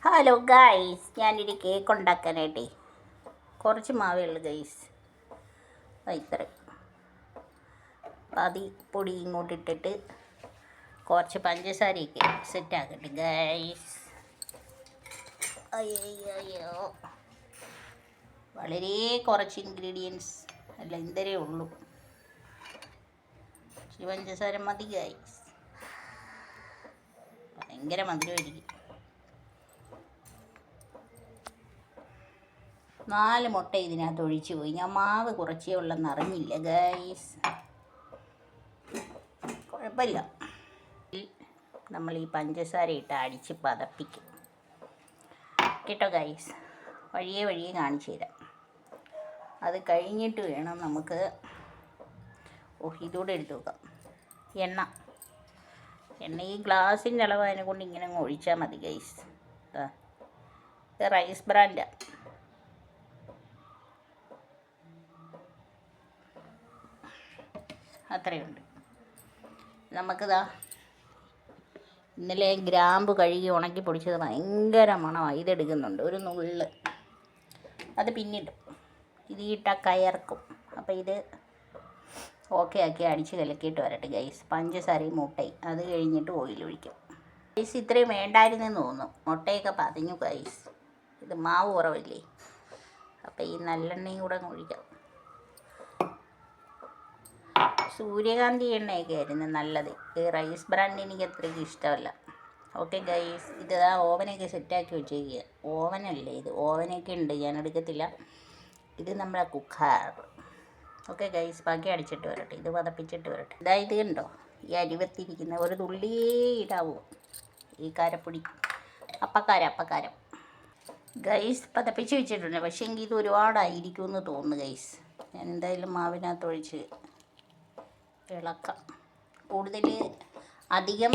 Hello guys, ഞാനൊരു cake ഉണ്ടാക്കാനായിട്ടേ കുറച്ച് മാവേ ഉള്ളൂ ഗൈസ്. ഇത്ര പാതി പൊടി ഇങ്ങോട്ട് ഇട്ടിട്ട് കുറച്ച് പഞ്ചസാരയൊക്കെ സെറ്റാക്കട്ടെ ഗൈസ്. അയ്യോ, വളരെ കുറച്ച് ഇൻഗ്രീഡിയൻസ് അല്ല, ഇന്തരേ ഉള്ളൂ. ഇച്ചിരി പഞ്ചസാര മതി ഗൈസ്, ഭയങ്കര മധുരമായിരിക്കും. 4 മുട്ട ഇതിനകത്ത് ഒഴിച്ചു പോയി. ഞാൻ മാവ് കുറച്ചേ ഉള്ളെന്ന് അറിഞ്ഞില്ല ഗൈസ്. കുഴപ്പമില്ല, നമ്മൾ ഈ പഞ്ചസാര ഇട്ട് അടിച്ച് പതപ്പിക്കും കേട്ടോ ഗൈസ്. വഴിയേ കാണിച്ചു തരാം. അത് കഴിഞ്ഞിട്ട് വേണം നമുക്ക് ഇതൂടെ എടുത്ത് വെക്കാം. എണ്ണ ഈ ഗ്ലാസിൻ്റെ അളവായതിനെ കൊണ്ട് ഇങ്ങനെ അങ്ങ് ഒഴിച്ചാൽ മതി ഗൈസ്. ഇത് റൈസ് ബ്രാൻഡാണ്. അത്രയുണ്ട്. നമുക്കിതാ ഇന്നലെ ഗ്രാമ്പ് കഴുകി ഉണക്കി പൊടിച്ചത് ഭയങ്കര മണമാണ്. ഇതെടുക്കുന്നുണ്ട് ഒരു നുള്ള്, അത് പിന്നിടും. ഇത് ഇട്ടാൽ കയർക്കും. അപ്പോൾ ഇത് ഓക്കെ ആക്കി അടിച്ച് കലക്കിയിട്ട് വരട്ടെ ഗൈസ്. പഞ്ചസാരയും മുട്ടയും, അത് കഴിഞ്ഞിട്ട് ഓയിൽ ഒഴിക്കും ഗൈസ്. ഇത്രയും വേണ്ടായിരുന്നെന്ന് തോന്നുന്നു, മുട്ടയൊക്കെ പതിഞ്ഞു ഗൈസ്. ഇത് മാവ് കുറവല്ലേ, അപ്പോൾ ഈ നല്ലെണ്ണയും കൂടെ ഒഴിക്കാം. സൂര്യകാന്തി എണ്ണയൊക്കെ ആയിരുന്നു നല്ലത്. ഈ റൈസ് ബ്രാൻഡ് എനിക്ക് അത്രയ്ക്ക് ഇഷ്ടമല്ല. ഓക്കെ ഗൈസ്, ഇത് ഓവനൊക്കെ സെറ്റാക്കി വെച്ചേക്കുക. ഓവനല്ലേ ഇത്, ഓവനൊക്കെ ഉണ്ട്, ഞാൻ എടുക്കത്തില്ല. ഇത് നമ്മുടെ കുക്കർ. ഓക്കെ ഗൈസ്, ബാക്കി അടിച്ചിട്ട് വരട്ടെ, ഇത് പതപ്പിച്ചിട്ട് വരട്ടെ. ഇത് കണ്ടോ, ഈ അരിവത്തിരിക്കുന്ന ഒരു തുള്ളിയേ ഇടാവൂ ഈ കാരപ്പൊടി. അപ്പക്കാരം ഗൈസ് പതപ്പിച്ച് വെച്ചിട്ടുണ്ട്. പക്ഷേ എങ്കിൽ ഇത് ഒരുപാടായിരിക്കുമെന്ന് തോന്നുന്നു ഗൈസ്. ഞാൻ എന്തായാലും മാവിനകത്ത് ഒഴിച്ച് ഇളക്കാം. കൂടുതൽ അധികം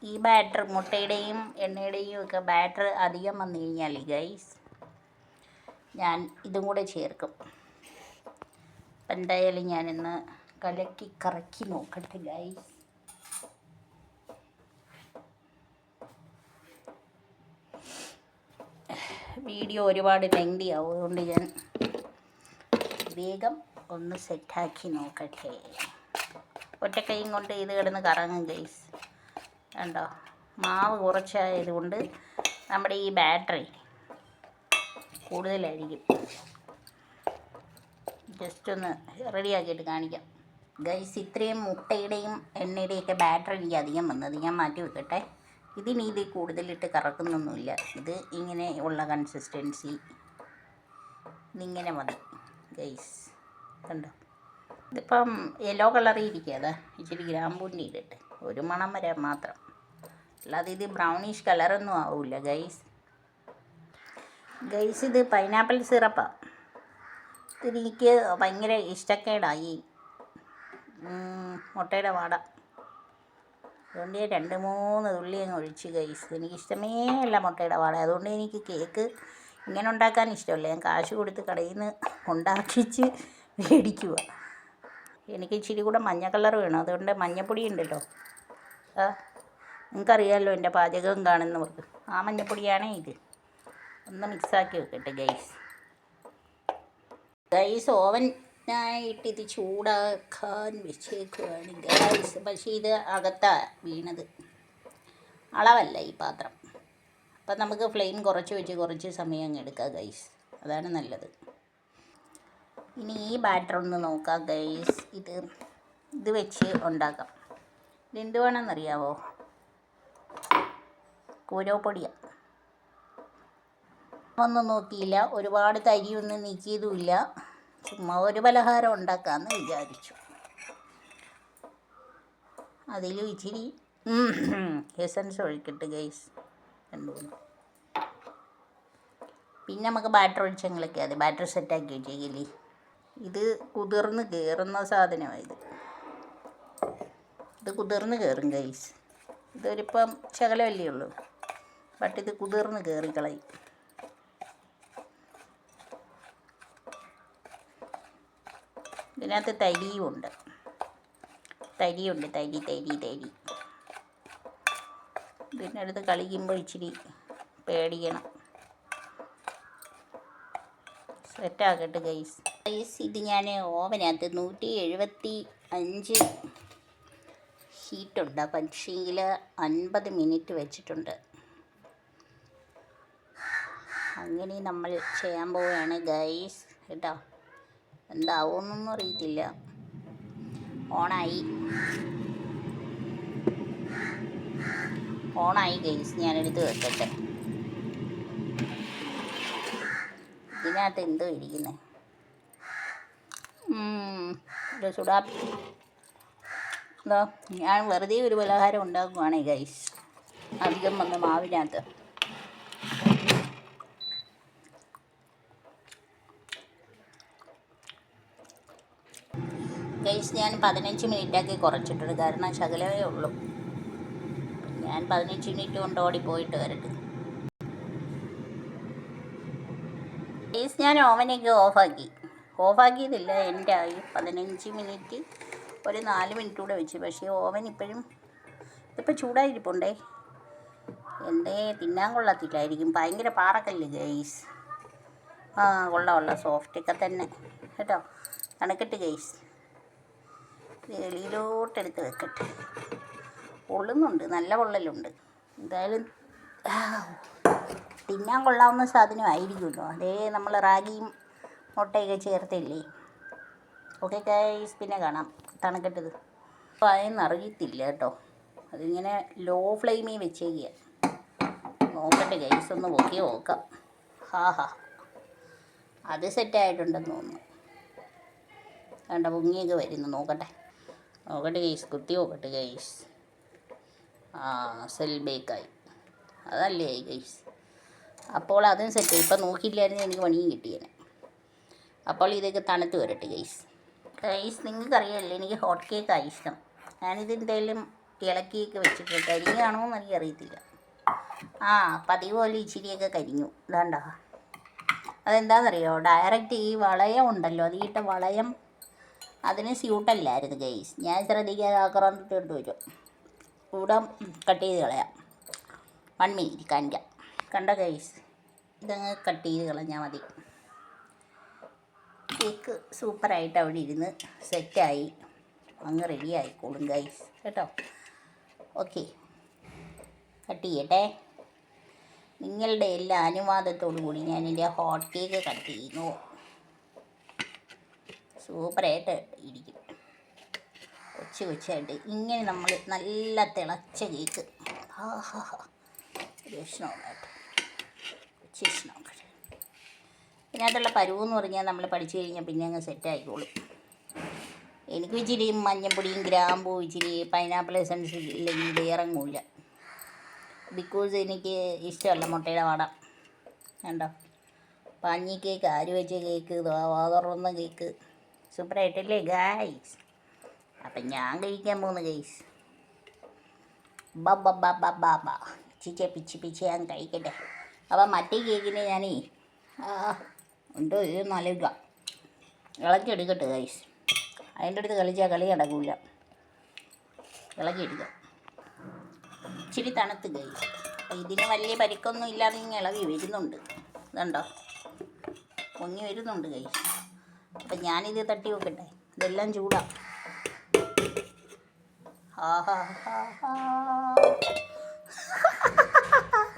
ഈ ബാറ്റർ, മുട്ടയുടെയും എണ്ണയുടെയും ഒക്കെ ബാറ്റർ അധികം വന്നു കഴിഞ്ഞാൽ ഗൈസ് ഞാൻ ഇതും കൂടെ ചേർക്കും. എന്തായാലും ഞാനിന്ന് കറക്കി നോക്കട്ടെ ഗൈസ്. വീഡിയോ ഒരുപാട് ലെങ്തി ആവും, അതുകൊണ്ട് ഞാൻ വേഗം ഒന്ന് സെറ്റാക്കി നോക്കട്ടെ. ഒറ്റക്കൈയും കൊണ്ട് ഇത് കിടന്ന് കറങ്ങും ഗൈസ്. കണ്ടോ, മാവ് കുറച്ചായതുകൊണ്ട് നമ്മുടെ ഈ ബാറ്ററി കൂടുതലായിരിക്കും. ജസ്റ്റ് ഒന്ന് റെഡിയാക്കിയിട്ട് കാണിക്കാം ഗൈസ്. ഇത്രയും മുട്ടയുടെയും എണ്ണയുടെയൊക്കെ ബാറ്ററി എനിക്ക് അധികം വന്നത് ഞാൻ മാറ്റി വെക്കട്ടെ. ഇതിന് ഇത് കൂടുതലിട്ട് കറക്കുന്നൊന്നുമില്ല. ഇത് ഇങ്ങനെ ഉള്ള കൺസിസ്റ്റൻസി, ഇതിങ്ങനെ മതി ഗൈസ്. കണ്ടോ, ഇതിപ്പം യെല്ലോ കളറിൽ ഇരിക്കുക. ഇച്ചിരി ഗ്രാമ്പൂണ്ടി ഇട്ടിട്ട് ഒരു മണം വരാൻ മാത്രം, അല്ലാതെ ഇത് ബ്രൗണിഷ് കളറൊന്നും ആവില്ല ഗൈസ്. ഇത് പൈനാപ്പിൾ സിറപ്പാണ്. ഇതെനിക്ക് ഭയങ്കര ഇഷ്ടക്കേടായി മുട്ടയുടെ വാട, അതുകൊണ്ട് 2-3 തുള്ളി അങ്ങ് ഒഴിച്ച് ഗൈസ്. എനിക്കിഷ്ടമേ അല്ല മുട്ടയുടെ വാട, അതുകൊണ്ട് എനിക്ക് കേക്ക് ഇങ്ങനെ ഉണ്ടാക്കാൻ ഇഷ്ടമല്ല. ഞാൻ കാശ് കൊടുത്ത് കടയിൽ നിന്ന് ഉണ്ടാക്കിച്ച് മേടിക്കുക. എനിക്ക് ഇച്ചിരി കൂടെ മഞ്ഞ കളർ വേണം, അതുകൊണ്ട് മഞ്ഞപ്പൊടി ഉണ്ട് കേട്ടോ. നിങ്ങൾക്കറിയാമല്ലോ എൻ്റെ പാചകം കാണുന്നവർക്ക്. ആ മഞ്ഞപ്പൊടിയാണേ ഇത്. ഒന്ന് മിക്സാക്കി വെക്കട്ടെ ഗൈസ്. ഓവനായിട്ട് ഇത് ചൂടാക്കാൻ വെച്ചേക്കുകയാണ് ഗൈസ്. പക്ഷേ ഇത് അകത്താണ് വീണത്, അളവല്ല ഈ പാത്രം. അപ്പം നമുക്ക് ഫ്ലെയിം കുറച്ച് സമയം അങ്ങ് എടുക്കാം ഗൈസ്, അതാണ് നല്ലത്. ഇനി ഈ ബാറ്റർ ഒന്ന് നോക്കാം ഗൈസ്. ഇത് വെച്ച് ഉണ്ടാക്കാം. ഇതെന്തുവാണെന്നറിയാവോ? കൂരവപ്പൊടിയാണ്. ഒന്നും നോക്കിയില്ല, ഒരുപാട് തരിയൊന്നും നീക്കിയതുമില്ല. ചുമ്മാ ഒരു പലഹാരം ഉണ്ടാക്കാമെന്ന് വിചാരിച്ചു. അതിലും ഇച്ചിരി എസൻസ് ഒഴിക്കട്ടെ ഗൈസ്. പിന്നെ നമുക്ക് ബാറ്റർ ഒഴിച്ചെങ്കിലൊക്കെ അത് ബാറ്റർ സെറ്റാക്കി വെച്ചേക്കില്ലേ. ഇത് കുതിർന്ന് കയറുന്ന സാധനമാണ്. ഇത് കുതിർന്ന് കയറും ഗൈസ്. ഇതൊരിപ്പം ശകലമല്ലേ ഉള്ളൂ, ബട്ട് ഇത് കുതിർന്ന് കയറിക്കളയും. ഇതിനകത്ത് തരിയുണ്ട്. ഇതിനടുത്ത് കളിക്കുമ്പോൾ ഇച്ചിരി പേടിക്കണം. സെറ്റാക്കട്ടെ ഗൈസ്. ഇത് ഞാൻ ഓവനകത്ത് 175 ഹീറ്റുണ്ട്. പക്ഷേങ്കിൽ 50 മിനിറ്റ് വെച്ചിട്ടുണ്ട്. അങ്ങനെ നമ്മൾ ചെയ്യാൻ പോവുകയാണ് ഗൈസ് കേട്ടോ. എന്താവുമെന്നൊന്നും അറിയത്തില്ല. ഓണായി ഗൈസ്. ഞാനെടുത്ത് വെക്കട്ടെ. ഇതിനകത്ത് എന്തോ ഇരിക്കുന്നത്? ഒരു സുഡാ. എന്താ, ഞാൻ വെറുതെ ഒരു പലഹാരം ഉണ്ടാക്കുവാണേ ഗൈസ്. അധികം വന്ന് മാവിനകത്ത്. ഗൈസ് ഞാൻ 15 മിനിറ്റാക്കി കുറച്ചിട്ടുണ്ട്. കാരണം ശകലമേ ഉള്ളൂ. ഞാൻ 15 മിനിറ്റ് കൊണ്ട് ഓടിപ്പോയിട്ട് വരട്ടെ. ഗൈസ് ഞാൻ ഓവനൊക്കെ ഓഫാക്കിയതില്ല. എൻ്റെ ആയി 15 മിനിറ്റ് ഒരു 4 മിനിറ്റ് കൂടെ വെച്ച്. പക്ഷേ ഓവൻ ഇതിപ്പോൾ ചൂടായിരിപ്പുണ്ടേ. എന്തേ തിന്നാൻ കൊള്ളത്തില്ലായിരിക്കും. ഭയങ്കര പാറക്കല്ല് ഗൈസ്. കൊള്ളാം സോഫ്റ്റൊക്കെ തന്നെ കേട്ടോ. തണുക്കട്ട് ഗൈസ്. വെളിയിലോട്ടെടുത്ത് വെക്കട്ടെ. പൊള്ളുന്നുണ്ട്, നല്ല പൊള്ളലുണ്ട്. എന്തായാലും തിന്നാൻ കൊള്ളാവുന്ന സാധനമായിരിക്കുമല്ലോ. അതേ നമ്മൾ റാഗിയും മുട്ടയൊക്കെ ചേർത്തില്ലേ. ഓക്കെ ഗൈസ്, പിന്നെ കാണാം. തണുക്കട്ടത് അപ്പോൾ അതിന് അറിയത്തില്ല കേട്ടോ. അതിങ്ങനെ ലോ ഫ്ലെയിമിൽ വെച്ചേക്കുക. നോക്കട്ടെ ഗൈസ്, ഒന്ന് പൊക്കി നോക്കാം. അത് സെറ്റായിട്ടുണ്ടെന്ന് തോന്നുന്നു. വേണ്ട, പൊങ്ങിയൊക്കെ വരുന്നു. നോക്കട്ടെ ഗൈസ്, കുത്തി നോക്കട്ടെ ഗൈസ്. സെൽ ബേക്കായി. അതല്ലേ ആയി ഗൈസ്. അപ്പോൾ അതും സെറ്റ്. ഇപ്പം നോക്കിയില്ലായിരുന്നു എനിക്ക് പണിയും കിട്ടിയേനെ. അപ്പോൾ ഇതൊക്കെ തണുത്ത് വരട്ടെ ഗൈസ്. നിങ്ങൾക്കറിയാമല്ലോ എനിക്ക് ഹോട്ട് കേക്കാണ് ഇഷ്ടം. ഞാനിതെന്തായാലും ഇളക്കിയൊക്കെ വെച്ചിട്ട് കരിഞ്ഞാണോ എന്ന് എനിക്കറിയത്തില്ല. പതിവ് പോലെ ഇച്ചിരിയൊക്കെ കരിഞ്ഞു. ഇതാണ്ട. അതെന്താണെന്നറിയോ? ഡയറക്റ്റ് ഈ വളയം ഉണ്ടല്ലോ, അതിട്ട വളയം അതിന് സ്യൂട്ടല്ലായിരുന്നു ഗൈസ്. ഞാൻ ശ്രദ്ധിക്കാതെ ആക്രാന്തിട്ട് വരും. കൂടെ കട്ട് ചെയ്ത് കളയാം. 1 മിനിറ്റ് കാണിക്കാം. കണ്ട ഗൈസ്, ഇതങ്ങ് കട്ട് ചെയ്ത് കളഞ്ഞാൽ മതി. കേക്ക് സൂപ്പറായിട്ട് അവിടെ ഇരുന്ന് സെറ്റായി അങ്ങ് റെഡി ആയിക്കോളും ഗൈസ് കേട്ടോ. ഓക്കെ, കട്ട് ചെയ്യട്ടെ. നിങ്ങളുടെ എല്ലാ അനുവാദത്തോടു കൂടി ഞാൻ എൻ്റെ ഹോട്ട് കേക്ക് കട്ട് ചെയ്യുന്നു. സൂപ്പറായിട്ട് ഇരിക്കും. കൊച്ചായിട്ട് ഇങ്ങനെ നമ്മൾ നല്ല തിളച്ച കേക്ക്. ഇതിനകത്തുള്ള പരുവെന്ന് പറഞ്ഞാൽ നമ്മൾ പഠിച്ചു കഴിഞ്ഞാൽ പിന്നെ അങ്ങ് സെറ്റായിക്കോളും. എനിക്ക് ഇച്ചിരി മഞ്ഞപ്പൊടിയും ഗ്രാമ്പൂ ഇച്ചിരി പൈനാപ്പിൾ എസൻസ് ഇല്ലെങ്കിൽ ഇറങ്ങൂല. ബിക്കോസ് എനിക്ക് ഇഷ്ടമല്ല മുട്ടയുടെ വട. കണ്ടോ, പഞ്ഞി കേക്ക്, ആര് വെച്ച കേക്ക്, തുറന്ന കേക്ക്. സൂപ്പറായിട്ടല്ലേ ഗൈസ്? അപ്പം ഞാൻ കഴിക്കാൻ പോകുന്നു ഗൈസ്. പിച്ച് ഞാൻ കഴിക്കട്ടെ. അപ്പം മറ്റേ കേക്കിനെ ഞാനേ ഉണ്ട് നല്ല ഇളക്കിയെടുക്കട്ടെ ഗൈസ്. അതിൻ്റെ അടുത്ത് കളിച്ചാൽ കളി നടക്കില്ല. ഇളക്കിയെടുക്കാം. ഇച്ചിരി തണുത്ത് ഗൈസ്. ഇതിന് വലിയ പരിക്കൊന്നും ഇല്ലാതെ ഇങ്ങനെ ഇളകി വരുന്നുണ്ട്. ഇതുണ്ടോ, പൊങ്ങി വരുന്നുണ്ട് ഗൈസ്. അപ്പം ഞാനിത് തട്ടി വെക്കട്ടെ. ഇതെല്ലാം ചൂടാണ്.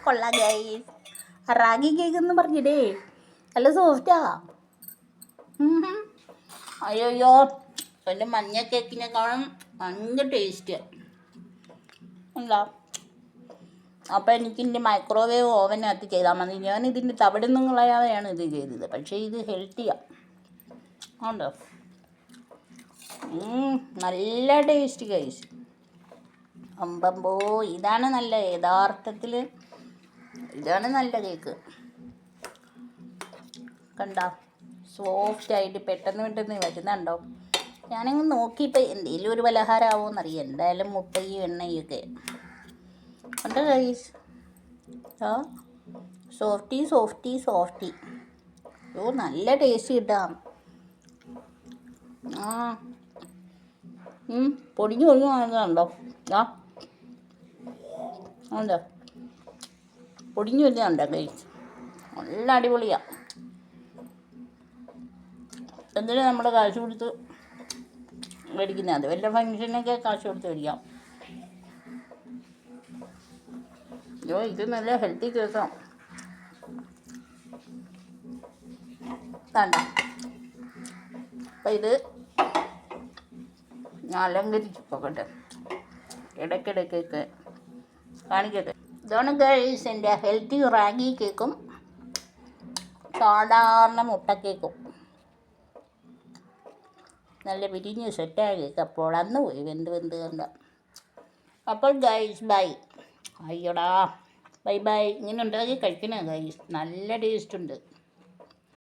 കൊള്ളാം ഗൈസ്. റാഗി കേക്ക് എന്ന് പറഞ്ഞിട്ടേ നല്ല സോഫ്റ്റാ. അയ്യോ, എൻ്റെ മഞ്ഞ കേക്കിനെക്കാളും ഭയങ്കര ടേസ്റ്റ് എന്താ. അപ്പോൾ എനിക്കിൻ്റെ മൈക്രോവേവ് ഓവനകത്ത് ചെയ്താൽ മതി. ഞാനിതിൻ്റെ തവിട് നിന്നും കളയാതെയാണ് ഇത് ചെയ്തത്. പക്ഷേ ഇത് ഹെൽത്തിയാണ്. ഉണ്ടോ, നല്ല ടേസ്റ്റ് ഗൈസ്. അമ്പമ്പോ, ഇതാണ് നല്ല, യഥാർത്ഥത്തിൽ ഇതാണ് നല്ല കേക്ക്. കണ്ടോ, സോഫ്റ്റായിട്ട് പെട്ടെന്ന് വരുന്നുണ്ടോ. ഞാനങ്ങ് നോക്കിയപ്പോൾ എന്തെങ്കിലും ഒരു പലഹാരം ആവുമെന്നറിയാം. എന്തായാലും മുട്ടയും എണ്ണയും ഒക്കെ ഉണ്ട് ഗൈസ്. സോഫ്റ്റി. നല്ല ടേസ്റ്റ് കിട്ടാം. പൊടിഞ്ഞു വരുന്നുണ്ടോ? ഉണ്ടോ, പൊടിഞ്ഞു വരുന്നുണ്ടോ ഗൈസ്? നല്ല അടിപൊളിയാണ്. എന്തിനാ നമ്മൾ കാശ് കൊടുത്ത് മേടിക്കുന്നത്? അത് വല്ല ഫംഗ്ഷനൊക്കെ കാശ് കൊടുത്ത് മേടിക്കാം. അയ്യോ, ഇത് നല്ല ഹെൽത്തി കേക്കാണ്. വേണ്ട. അപ്പം ഇത് ഞാൻ അലങ്കരിച്ച് പോകട്ടെ, ഇടയ്ക്കിടയ്ക്കൊക്കെ കാണിക്കട്ടെ. ഇതാണ് ഗൈസ് എൻ്റെ ഹെൽത്തി റാഗി കേക്കും സാധാരണ മുട്ടക്കേക്കും. നല്ല വിരിഞ്ഞ് സെറ്റായ കേക്ക്. അപ്പോൾ അന്ന് പോയി വെന്ത് കണ്ട. അപ്പോൾ ഗൈസ് ബൈ. അയ്യോടാ, ബൈ ബൈ. ഇങ്ങനെ ഉണ്ടാക്കി കഴിക്കണേ ഗൈസ്, നല്ല ടേസ്റ്റ് ഉണ്ട്.